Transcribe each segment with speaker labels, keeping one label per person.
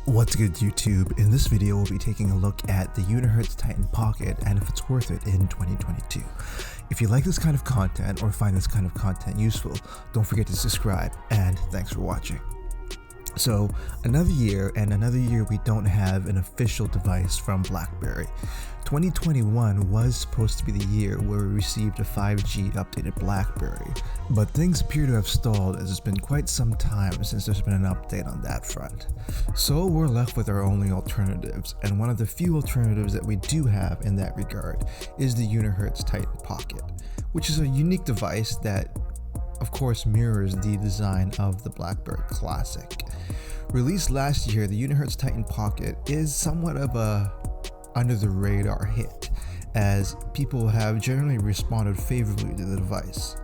Speaker 1: What's good, YouTube? In this video, we'll be taking a look at the Unihertz Titan Pocket and if it's worth it in 2022. If you like this kind of content or find this kind of content useful, don't forget to subscribe, and thanks for watching. So, another year we don't have an official device from BlackBerry. 2021 was supposed to be the year where we received a 5G updated BlackBerry, but things appear to have stalled as it's been quite some time since there's been an update on that front. So we're left with our only alternatives, and one of the few alternatives that we do have in that regard is the Unihertz Titan Pocket, which is a unique device that of course mirrors the design of the BlackBerry Classic. Released last year, the Unihertz Titan Pocket is somewhat of a under the radar hit, as people have generally responded favorably to the device.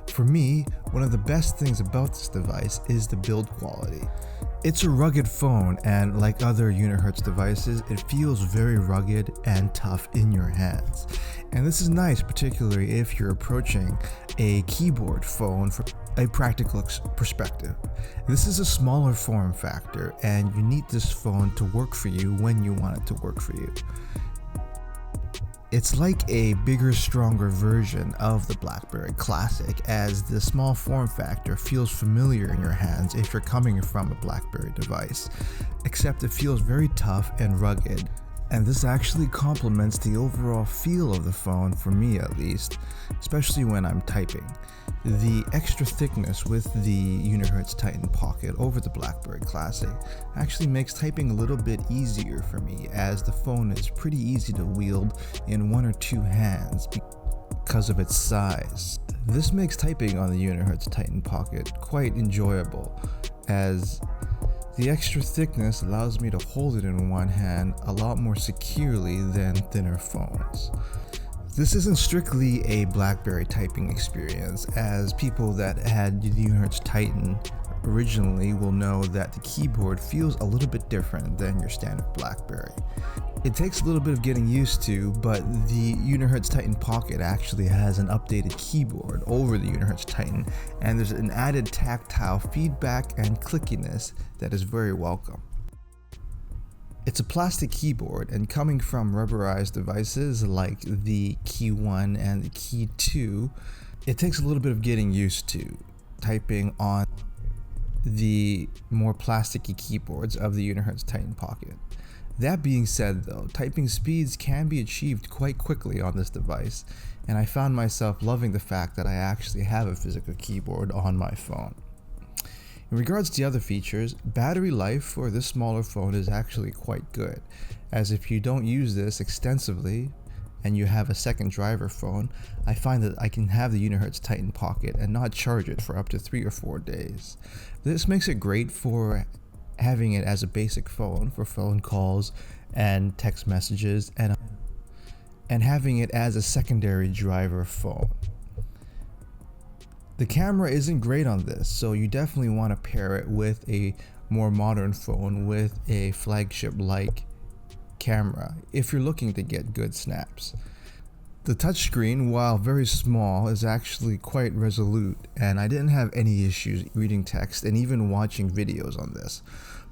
Speaker 1: For me, one of the best things about this device is the build quality. It's a rugged phone, and like other Unihertz devices, it feels very rugged and tough in your hands. And this is nice, particularly if you're approaching a keyboard phone from a practical perspective. This is a smaller form factor, and you need this phone to work for you when you want it to work for you. It's like a bigger, stronger version of the BlackBerry Classic, as the small form factor feels familiar in your hands if you're coming from a BlackBerry device, except it feels very tough and rugged. And this actually complements the overall feel of the phone, for me at least, especially when I'm typing. The extra thickness with the Unihertz Titan Pocket over the BlackBerry Classic actually makes typing a little bit easier for me, as the phone is pretty easy to wield in one or two hands because of its size. This makes typing on the Unihertz Titan Pocket quite enjoyable, as the extra thickness allows me to hold it in one hand a lot more securely than thinner phones. This isn't strictly a BlackBerry typing experience, as people that had the Unihertz Titan originally will know that the keyboard feels a little bit different than your standard BlackBerry. It takes a little bit of getting used to, but the Unihertz Titan Pocket actually has an updated keyboard over the Unihertz Titan, and there's an added tactile feedback and clickiness that is very welcome. It's a plastic keyboard, and coming from rubberized devices like the Key 1 and the Key 2, it takes a little bit of getting used to typing on the more plasticky keyboards of the Unihertz Titan Pocket. That being said though, typing speeds can be achieved quite quickly on this device, and I found myself loving the fact that I actually have a physical keyboard on my phone. In regards to other features, battery life for this smaller phone is actually quite good, as if you don't use this extensively and you have a second driver phone, I find that I can have the Unihertz Titan Pocket and not charge it for up to 3 or 4 days. This makes it great for having it as a basic phone for phone calls and text messages, and having it as a secondary driver phone. The camera isn't great on this, so you definitely want to pair it with a more modern phone with a flagship-like camera if you're looking to get good snaps. The touchscreen, while very small, is actually quite resolute, and I didn't have any issues reading text and even watching videos on this.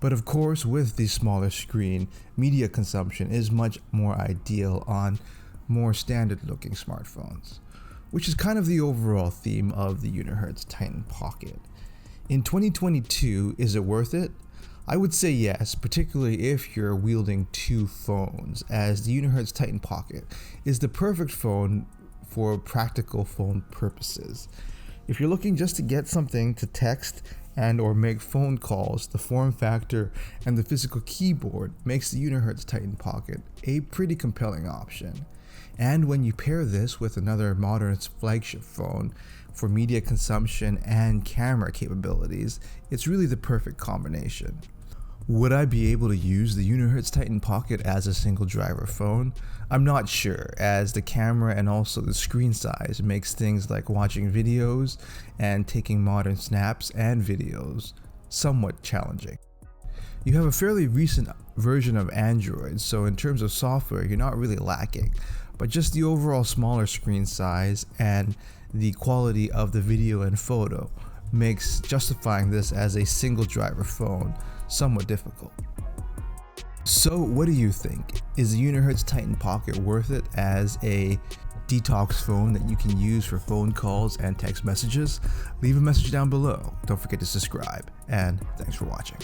Speaker 1: But of course, with the smaller screen, media consumption is much more ideal on more standard-looking smartphones, which is kind of the overall theme of the Unihertz Titan Pocket. In 2022, is it worth it? I would say yes, particularly if you're wielding two phones, as the Unihertz Titan Pocket is the perfect phone for practical phone purposes. If you're looking just to get something to text and or make phone calls, the form factor and the physical keyboard makes the Unihertz Titan Pocket a pretty compelling option. And when you pair this with another modern flagship phone for media consumption and camera capabilities, it's really the perfect combination. Would I be able to use the Unihertz Titan Pocket as a single driver phone? I'm not sure, as the camera and also the screen size makes things like watching videos and taking modern snaps and videos somewhat challenging. You have a fairly recent version of Android, so in terms of software, you're not really lacking, but just the overall smaller screen size and the quality of the video and photo makes justifying this as a single driver phone somewhat difficult. So what do you think? Is the Unihertz Titan Pocket worth it as a detox phone that you can use for phone calls and text messages? Leave a message down below. Don't forget to subscribe, and thanks for watching.